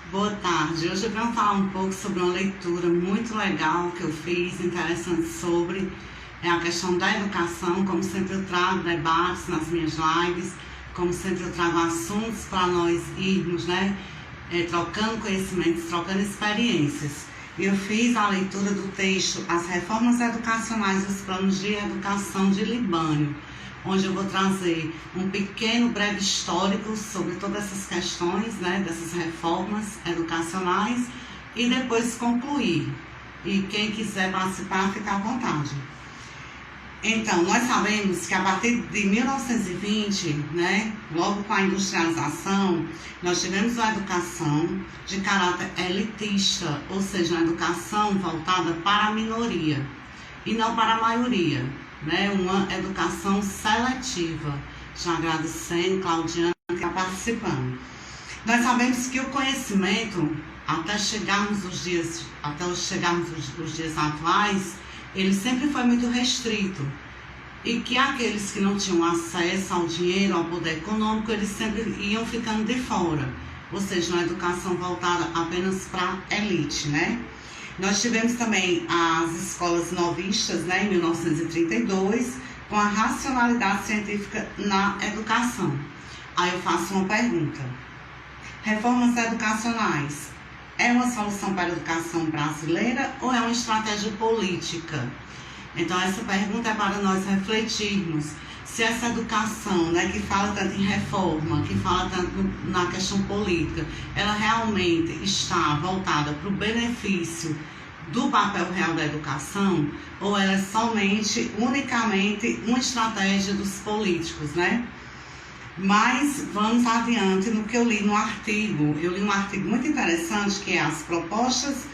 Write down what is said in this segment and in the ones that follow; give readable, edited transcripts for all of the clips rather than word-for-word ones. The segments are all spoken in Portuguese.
Boa tarde. Hoje eu venho falar um pouco sobre uma leitura muito legal que eu fiz, interessante sobre a questão da educação. Como sempre eu trago debates nas minhas lives, como sempre eu trago assuntos para nós irmos, trocando conhecimentos, trocando experiências. Eu fiz a leitura do texto As Reformas Educacionais e os Planos de Educação de Libânio, onde eu vou trazer um pequeno breve histórico sobre todas essas questões, dessas reformas educacionais, e depois concluir. E quem quiser participar, fica à vontade. Então, nós sabemos que a partir de 1920, logo com a industrialização, nós tivemos uma educação de caráter elitista, ou seja, uma educação voltada para a minoria e não para a maioria. Uma educação seletiva. Já agradecendo, Claudiana, que está participando. Nós sabemos que o conhecimento, até chegarmos os dias atuais, ele sempre foi muito restrito. E que aqueles que não tinham acesso ao dinheiro, ao poder econômico, eles sempre iam ficando de fora. Ou seja, uma educação voltada apenas para a elite, Nós tivemos também as escolas novistas, em 1932, com a racionalidade científica na educação. Aí eu faço uma pergunta. Reformas educacionais é uma solução para a educação brasileira ou é uma estratégia política? Então essa pergunta é para nós refletirmos se essa educação, que fala tanto em reforma, que fala tanto na questão política, ela realmente está voltada para o benefício do papel real da educação, ou ela é somente, unicamente, uma estratégia dos políticos, Mas vamos adiante no que eu li no artigo. Eu li um artigo muito interessante, que é as propostas,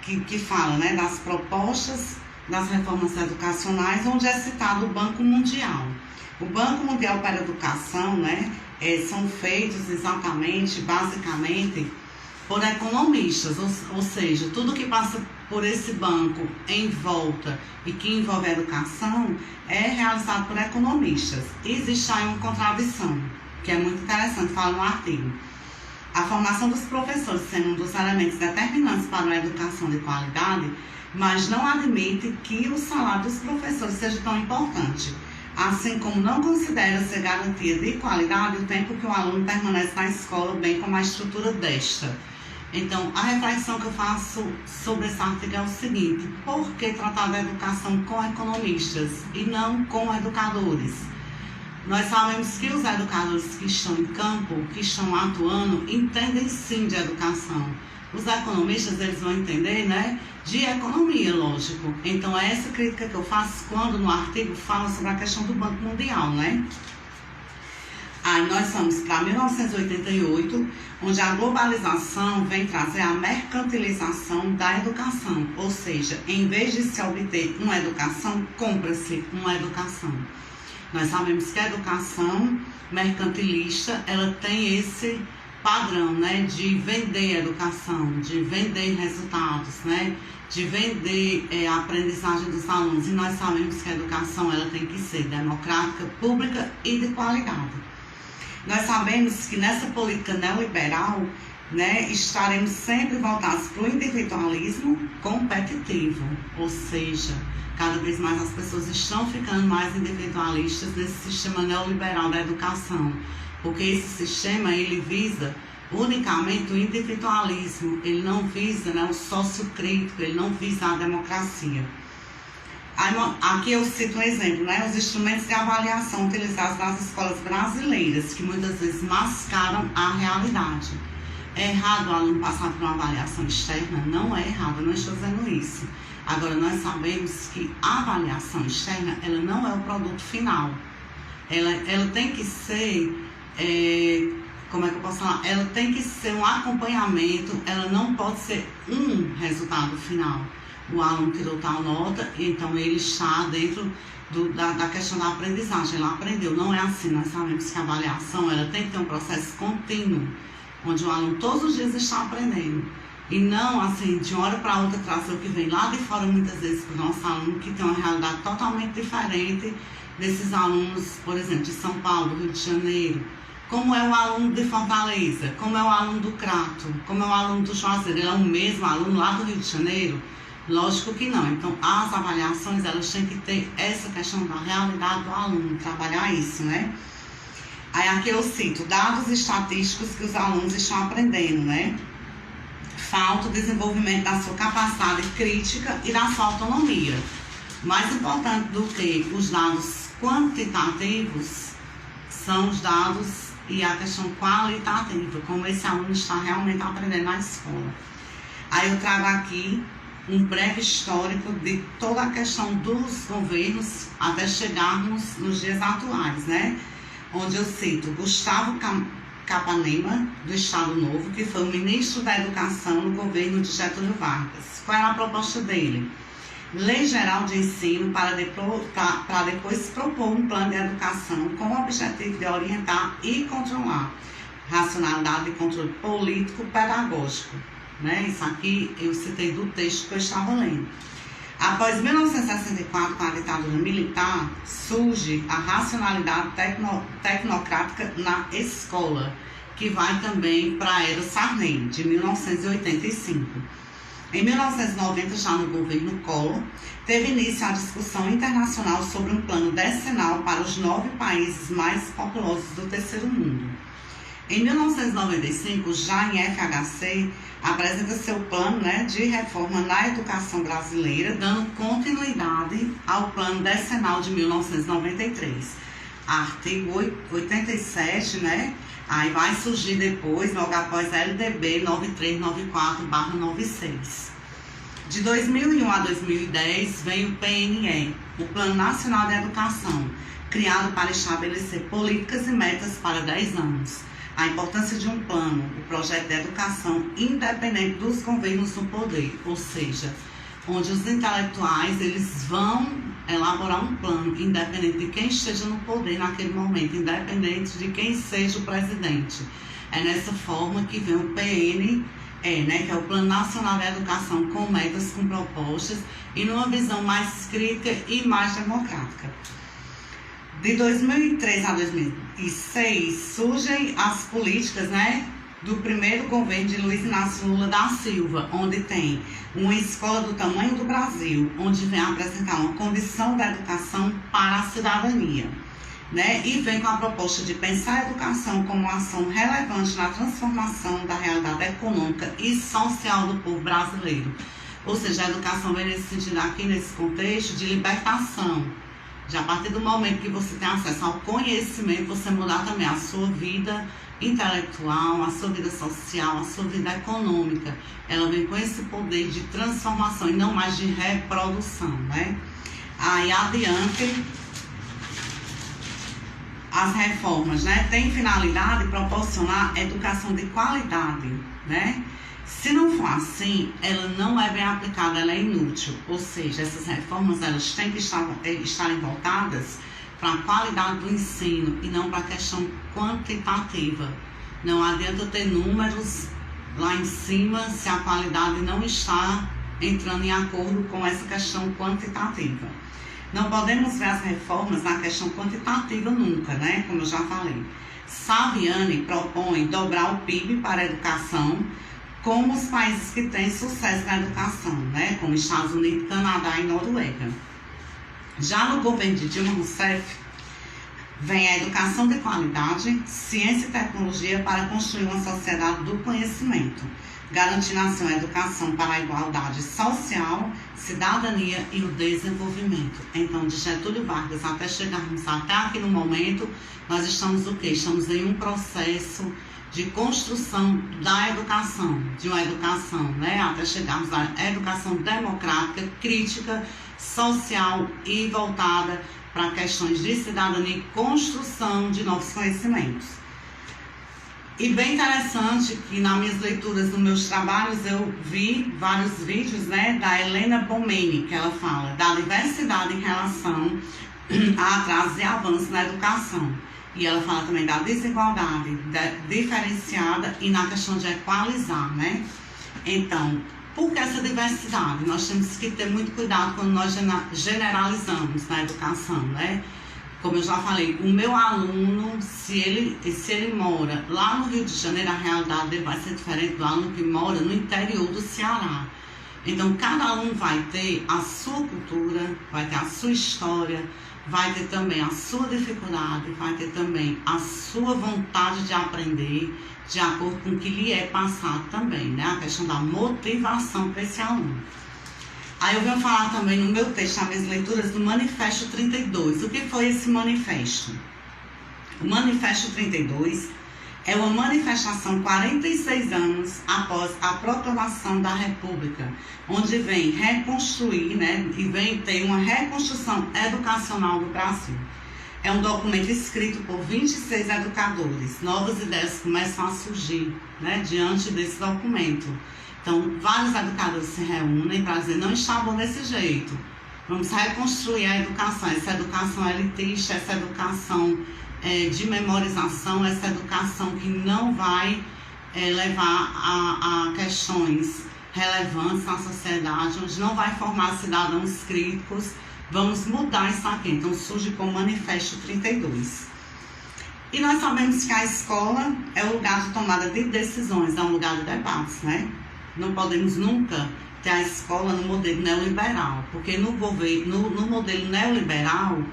que fala, das propostas das reformas educacionais, onde é citado o Banco Mundial. O Banco Mundial para a Educação, são feitos exatamente, basicamente, por economistas, ou seja, tudo que passa por esse banco em volta e que envolve a educação é realizado por economistas. Existe aí uma contradição, que é muito interessante, fala no artigo. A formação dos professores sendo um dos elementos determinantes para uma educação de qualidade, mas não admite que o salário dos professores seja tão importante, assim como não considera ser garantia de qualidade o tempo que o aluno permanece na escola, bem como a estrutura desta. Então, a reflexão que eu faço sobre esse artigo é o seguinte: por que tratar da educação com economistas e não com educadores? Nós sabemos que os educadores que estão em campo, que estão atuando, entendem sim de educação. Os economistas, eles vão entender, de economia, lógico. Então, é essa crítica que eu faço quando no artigo fala sobre a questão do Banco Mundial, Aí nós vamos para 1988, onde a globalização vem trazer a mercantilização da educação. Ou seja, em vez de se obter uma educação, compra-se uma educação. Nós sabemos que a educação mercantilista, ela tem esse padrão, de vender a educação, de vender resultados, de vender a aprendizagem dos alunos. E nós sabemos que a educação, ela tem que ser democrática, pública e de qualidade. Nós sabemos que nessa política neoliberal, estaremos sempre voltados para o individualismo competitivo, ou seja, cada vez mais as pessoas estão ficando mais individualistas nesse sistema neoliberal da educação, porque esse sistema, ele visa unicamente o individualismo, ele não visa o sociocrítico, ele não visa a democracia. Aqui eu cito um exemplo, os instrumentos de avaliação utilizados nas escolas brasileiras, que muitas vezes mascaram a realidade. É errado o aluno passar por uma avaliação externa? Não é errado, eu não estou dizendo isso. Agora, nós sabemos que a avaliação externa, ela não é o produto final. Ela tem que ser, ela tem que ser um acompanhamento, ela não pode ser um resultado final. O aluno tirou tal nota, então ele está dentro da questão da aprendizagem, ele aprendeu. Não é assim, nós sabemos que a avaliação, ela tem que ter um processo contínuo, onde o aluno todos os dias está aprendendo. E não, assim, de uma hora para outra, trazer o que vem lá de fora, muitas vezes, para o nosso aluno, que tem uma realidade totalmente diferente desses alunos, por exemplo, de São Paulo, Rio de Janeiro, como é o aluno de Fortaleza, como é o aluno do Crato, como é o aluno do Juazeiro, ele é o mesmo aluno lá do Rio de Janeiro? Lógico que não. Então, as avaliações, elas têm que ter essa questão da realidade do aluno, trabalhar isso, né? Aí aqui eu cito dados estatísticos que os alunos estão aprendendo, né? Falta o desenvolvimento da sua capacidade crítica e da sua autonomia. Mais importante do que os dados quantitativos são os dados e a questão qualitativa, como esse aluno está realmente aprendendo na escola. Aí eu trago aqui um breve histórico de toda a questão dos governos até chegarmos nos dias atuais, né? Onde eu cito Gustavo Capanema, do Estado Novo, que foi o ministro da Educação no governo de Getúlio Vargas. Qual era a proposta dele? Lei Geral de Ensino para depois propor um plano de educação com o objetivo de orientar e controlar racionalidade e controle político-pedagógico. Né? Isso aqui eu citei do texto que eu estava lendo. Após 1964, com a ditadura militar, surge a racionalidade tecnocrática na escola, que vai também para a Era Sarney, de 1985. Em 1990, já no governo Collor, teve início a discussão internacional sobre um plano decenal para os 9 países mais populosos do terceiro mundo. Em 1995, já em FHC, apresenta seu plano, né, de reforma na educação brasileira, dando continuidade ao plano decenal de 1993. Artigo 87, né, aí vai surgir depois, logo após a LDB 9394/96. De 2001 a 2010, vem o PNE, o Plano Nacional de Educação, criado para estabelecer políticas e metas para 10 anos. A importância de um plano, o projeto de educação independente dos governos no poder, ou seja, onde os intelectuais eles vão elaborar um plano independente de quem esteja no poder naquele momento, independente de quem seja o presidente. É nessa forma que vem o PNE, né, que é o Plano Nacional de Educação, com metas, com propostas e numa visão mais crítica e mais democrática. De 2003 a 2006, surgem as políticas, né, do primeiro governo de Luiz Inácio Lula da Silva, onde tem uma escola do tamanho do Brasil, onde vem apresentar uma condição da educação para a cidadania, né, e vem com a proposta de pensar a educação como uma ação relevante na transformação da realidade econômica e social do povo brasileiro. Ou seja, a educação vem nesse sentido aqui, nesse contexto de libertação. Já a partir do momento que você tem acesso ao conhecimento, você mudar também a sua vida intelectual, a sua vida social, a sua vida econômica. Ela vem com esse poder de transformação e não mais de reprodução, né? Aí adiante, as reformas, né? Tem finalidade de proporcionar educação de qualidade, né? Se não for assim, ela não é bem aplicada, ela é inútil. Ou seja, essas reformas elas têm que estarem voltadas para a qualidade do ensino e não para a questão quantitativa. Não adianta ter números lá em cima se a qualidade não está entrando em acordo com essa questão quantitativa. Não podemos ver as reformas na questão quantitativa nunca, né? Como eu já falei. Saviani propõe dobrar o PIB para a educação, como os países que têm sucesso na educação, né? Como Estados Unidos, Canadá e Noruega. Já no governo de Dilma Rousseff, vem a educação de qualidade, ciência e tecnologia para construir uma sociedade do conhecimento, garantindo assim a educação para a igualdade social, cidadania e o desenvolvimento. Então, de Getúlio Vargas até chegarmos até aqui no momento, nós estamos o quê? Estamos em um processo de construção da educação, de uma educação, né, até chegarmos à educação democrática, crítica, social e voltada para questões de cidadania e construção de novos conhecimentos. E bem interessante que nas minhas leituras, nos meus trabalhos, eu vi vários vídeos, né, da Helena Bomeni, que ela fala da diversidade em relação a atrasos e avanços na educação. E ela fala também da desigualdade diferenciada e na questão de equalizar, né? Então, por que essa diversidade? Nós temos que ter muito cuidado quando nós generalizamos na educação, né? Como eu já falei, o meu aluno, se ele mora lá no Rio de Janeiro, a realidade dele vai ser diferente do aluno que mora no interior do Ceará. Então, cada aluno vai ter a sua cultura, vai ter a sua história, vai ter também a sua dificuldade, vai ter também a sua vontade de aprender, de acordo com o que lhe é passado também, né? A questão da motivação para esse aluno. Aí eu venho falar também no meu texto, nas minhas leituras, do Manifesto 32. O que foi esse manifesto? O Manifesto 32 é uma manifestação 46 anos após a proclamação da República, onde vem reconstruir, né, e vem ter uma reconstrução educacional do Brasil. É um documento escrito por 26 educadores. Novas ideias começam a surgir, né, diante desse documento. Então, vários educadores se reúnem para dizer, não está bom desse jeito. Vamos reconstruir a educação, essa educação elitista, essa educação de memorização, essa educação que não vai levar a questões relevantes na sociedade, onde não vai formar cidadãos críticos. Vamos mudar isso aqui. Então, surge como Manifesto 32. E nós sabemos que a escola é o lugar de tomada de decisões, é um lugar de debates, né? Não podemos nunca ter a escola no modelo neoliberal, porque no modelo neoliberal,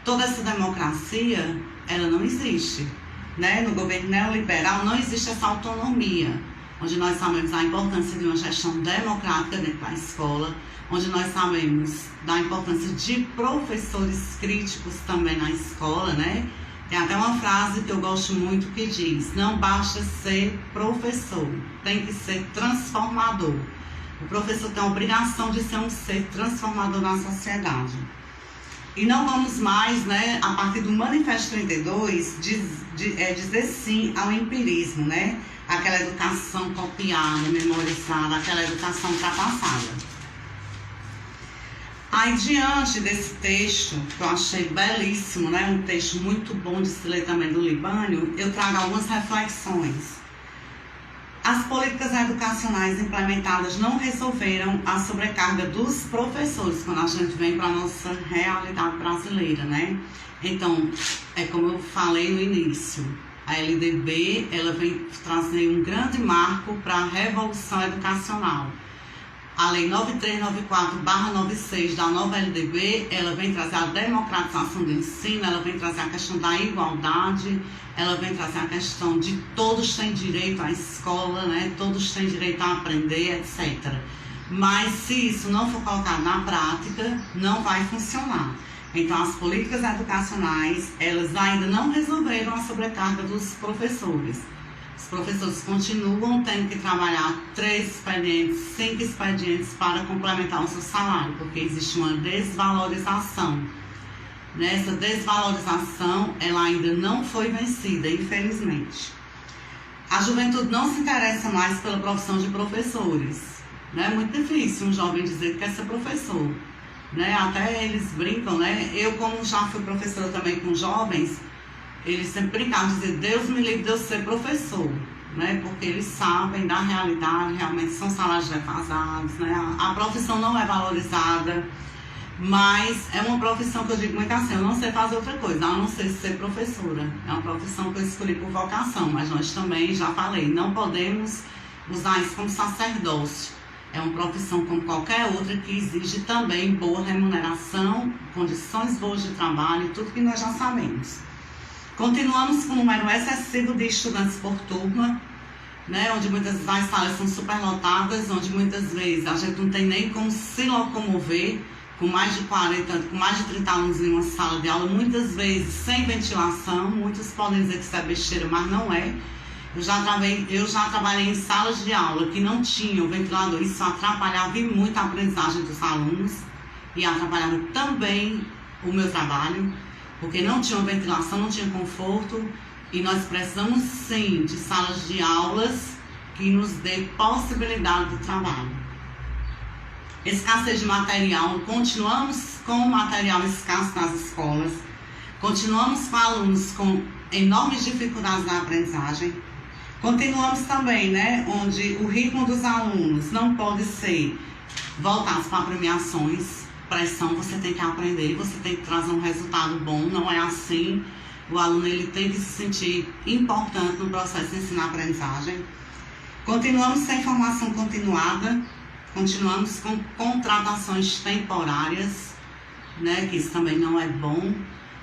toda essa democracia, ela não existe, né? No governo neoliberal não existe essa autonomia, onde nós sabemos a importância de uma gestão democrática dentro da escola, onde nós sabemos da importância de professores críticos também na escola, né? Tem até uma frase que eu gosto muito que diz, não basta ser professor, tem que ser transformador. O professor tem a obrigação de ser um ser transformador na sociedade. E não vamos mais, né, a partir do Manifesto 32, dizer sim ao empirismo, né? Aquela educação copiada, memorizada, aquela educação ultrapassada. Aí, diante desse texto, que eu achei belíssimo, né? Um texto muito bom de se ler também do Libânio, eu trago algumas reflexões. As políticas educacionais implementadas não resolveram a sobrecarga dos professores, quando a gente vem para a nossa realidade brasileira, né? Então, é como eu falei no início, a LDB, ela vem trazer um grande marco para a revolução educacional. A Lei 9394/96 da nova LDB, ela vem trazer a democratização do ensino, ela vem trazer a questão da igualdade, ela vem trazer a questão de todos têm direito à escola, né? Todos têm direito a aprender, etc. Mas se isso não for colocado na prática, não vai funcionar. Então, as políticas educacionais, elas ainda não resolveram a sobrecarga dos professores. Os professores continuam tendo que trabalhar 3 expedientes, 5 expedientes para complementar o seu salário, porque existe uma desvalorização. Nessa desvalorização, ela ainda não foi vencida, infelizmente. A juventude não se interessa mais pela profissão de professores. É muito difícil um jovem dizer que quer ser professor. Né? Até eles brincam, né? Eu, como já fui professora também com jovens, eles sempre brincavam de dizer, Deus me livre de eu ser professor, né? Porque eles sabem da realidade, realmente são salários defasados, né? A profissão não é valorizada, mas é uma profissão que eu digo muito assim, eu não sei fazer outra coisa, a não ser ser professora. É uma profissão que eu escolhi por vocação, mas nós também, já falei, não podemos usar isso como sacerdócio. É uma profissão como qualquer outra que exige também boa remuneração, condições boas de trabalho, tudo que nós já sabemos. Continuamos com um número excessivo de estudantes por turma, né, onde muitas das salas são superlotadas, onde muitas vezes a gente não tem nem como se locomover, com mais de 40, com mais de 30 alunos em uma sala de aula, muitas vezes sem ventilação. Muitos podem dizer que isso é besteira, mas não é. Eu já trabalhei em salas de aula que não tinham ventilador, isso atrapalhava muito a aprendizagem dos alunos e atrapalhava também o meu trabalho, porque não tinha ventilação, não tinha conforto, e nós precisamos sim de salas de aulas que nos dê possibilidade de trabalho. Escassez de material, continuamos com material escasso nas escolas, continuamos com alunos com enormes dificuldades na aprendizagem, continuamos também, né, onde o ritmo dos alunos não pode ser voltado para premiações, pressão, você tem que aprender, você tem que trazer um resultado bom, não é assim. O aluno ele tem que se sentir importante no processo de ensino-aprendizagem. Continuamos sem formação continuada, continuamos com contratações temporárias, né, que isso também não é bom.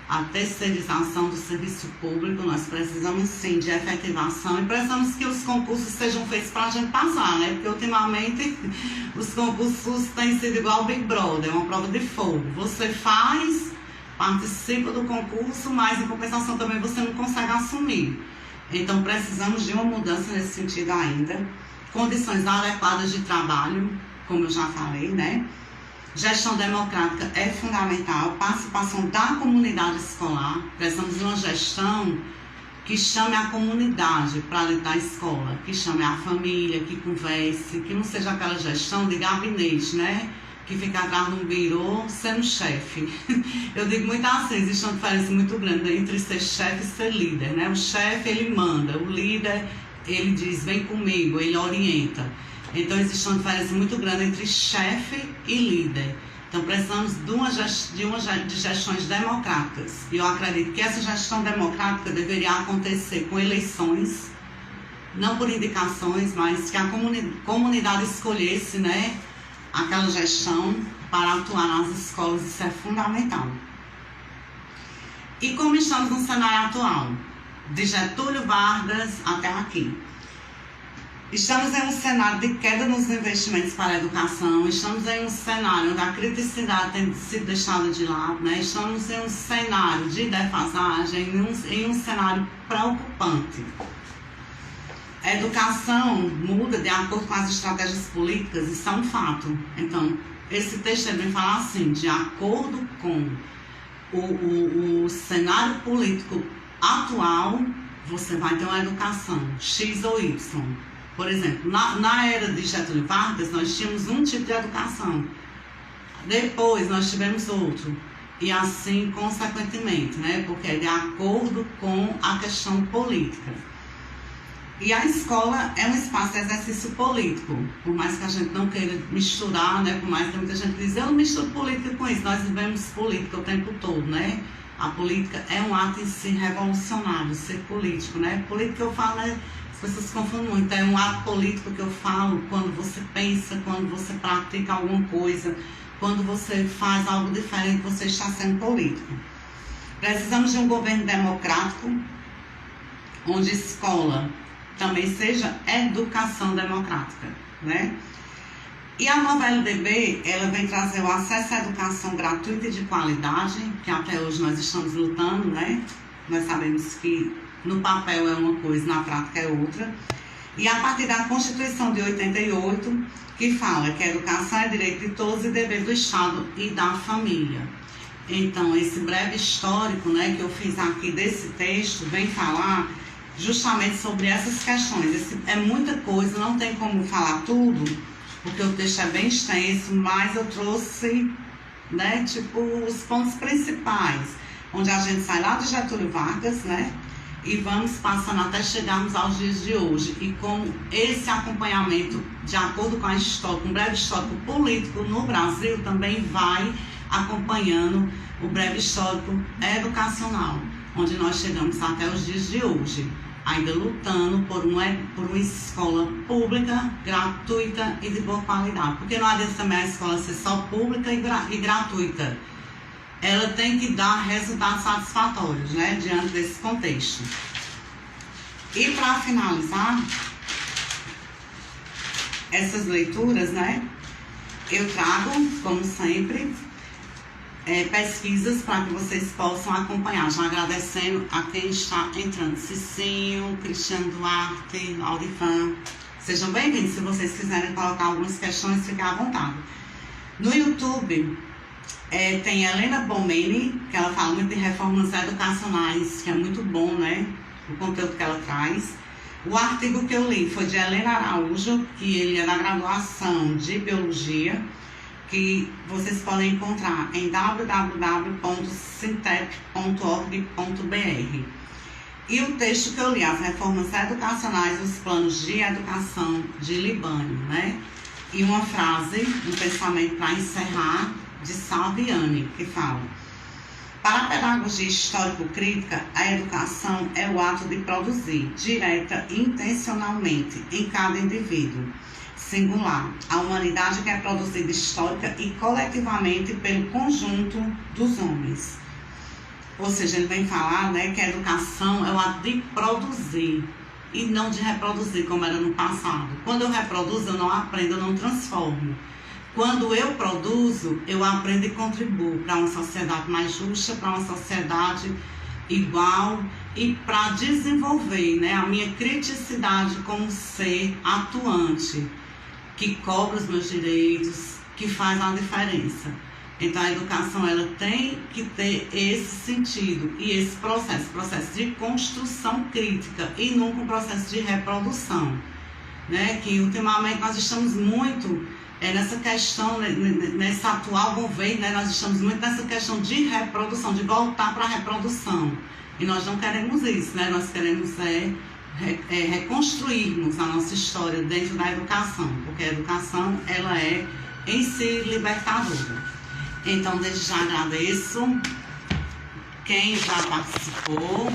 A terceirização do serviço público, nós precisamos sim de efetivação e precisamos que os concursos sejam feitos para a gente passar, né? Porque ultimamente os concursos têm sido igual ao Big Brother, uma prova de fogo. Você faz, participa do concurso, mas em compensação também você não consegue assumir. Então precisamos de uma mudança nesse sentido ainda. Condições adequadas de trabalho, como eu já falei, né? Gestão democrática é fundamental, participação da comunidade escolar. Precisamos de uma gestão que chame a comunidade para dentro da escola, que chame a família, que converse, que não seja aquela gestão de gabinete, né? Que fica atrás de um birô sendo chefe. Eu digo muito assim, existe uma diferença muito grande entre ser chefe e ser líder, né? O chefe, ele manda, o líder, ele diz, vem comigo, ele orienta. Então, existe uma diferença muito grande entre chefe e líder. Então, precisamos de gestões democráticas. E eu acredito que essa gestão democrática deveria acontecer com eleições, não por indicações, mas que a comunidade escolhesse, né, aquela gestão para atuar nas escolas. Isso é fundamental. E como estamos no cenário atual? De Getúlio Vargas até aqui. Estamos em um cenário de queda nos investimentos para a educação, estamos em um cenário onde a criticidade tem sido deixada de lado, né? Estamos em um cenário de defasagem, em um cenário preocupante. A educação muda de acordo com as estratégias políticas, isso é um fato. Então, esse texto vem falar assim, de acordo com o cenário político atual, você vai ter uma educação X ou Y. Por exemplo, na era de Getúlio Vargas, nós tínhamos um tipo de educação. Depois, nós tivemos outro. E assim, consequentemente, né? Porque é de acordo com a questão política. E a escola é um espaço de exercício político. Por mais que a gente não queira misturar, né? Por mais que muita gente diz, eu não misturo política com isso. Nós vivemos política o tempo todo, né? A política é um ato em si revolucionário, ser político, né? Política que eu falo, né? As pessoas confundem muito, é um ato político que eu falo quando você pensa, quando você pratica alguma coisa, quando você faz algo diferente, você está sendo político. Precisamos de um governo democrático, onde escola também seja educação democrática, né? E a nova LDB, ela vem trazer o acesso à educação gratuita e de qualidade, que até hoje nós estamos lutando, né? Nós sabemos que no papel é uma coisa, na prática é outra. E a partir da Constituição de 88, que fala que a educação é direito de todos e dever do Estado e da família. Então, esse breve histórico, né, que eu fiz aqui desse texto, vem falar justamente sobre essas questões. É muita coisa, não tem como falar tudo, porque o texto é bem extenso, mas eu trouxe, né, tipo, os pontos principais, onde a gente sai lá de Getúlio Vargas, né, e vamos passando até chegarmos aos dias de hoje. E como esse acompanhamento, de acordo com a história, com o breve histórico político no Brasil, também vai acompanhando o breve histórico educacional, onde nós chegamos até os dias de hoje, ainda lutando por uma escola pública, gratuita e de boa qualidade. Porque não adianta também a escola ser só pública e gratuita. Ela tem que dar resultados satisfatórios, né, diante desse contexto. E para finalizar essas leituras, né, eu trago, como sempre, pesquisas para que vocês possam acompanhar. Já agradecendo a quem está entrando, Cicinho, Cristiano Duarte, Laurivan. Sejam bem-vindos. Se vocês quiserem colocar algumas questões, fiquem à vontade. No YouTube, tem Helena Bomeni, que ela fala muito de reformas educacionais, que é muito bom, né? O conteúdo que ela traz. O artigo que eu li foi de Helena Araújo, que ele é da graduação de Biologia, que vocês podem encontrar em www.sintep.org.br. E o texto que eu li, as reformas educacionais, os planos de educação de Libânio, né? E uma frase, um pensamento para encerrar, de Salviani, que fala: para a pedagogia histórico-crítica, a educação é o ato de produzir, direta e intencionalmente, em cada indivíduo singular, a humanidade que é produzida histórica e coletivamente pelo conjunto dos homens. Ou seja, ele vem falar, né, que a educação é o ato de produzir e não de reproduzir, como era no passado. Quando eu reproduzo, eu não aprendo, eu não transformo. Quando eu produzo, eu aprendo e contribuo para uma sociedade mais justa, para uma sociedade igual e para desenvolver, né, a minha criticidade como ser atuante, que cobra os meus direitos, que faz a diferença. Então a educação ela tem que ter esse sentido e esse processo de construção crítica e nunca um processo de reprodução, né? Que ultimamente nós estamos muito nessa questão, nesse atual governo, né? Nós estamos muito nessa questão de reprodução, de voltar para a reprodução. E nós não queremos isso, né? Nós queremos reconstruirmos a nossa história dentro da educação, porque a educação ela é em si libertadora. Então, desde já agradeço quem já participou.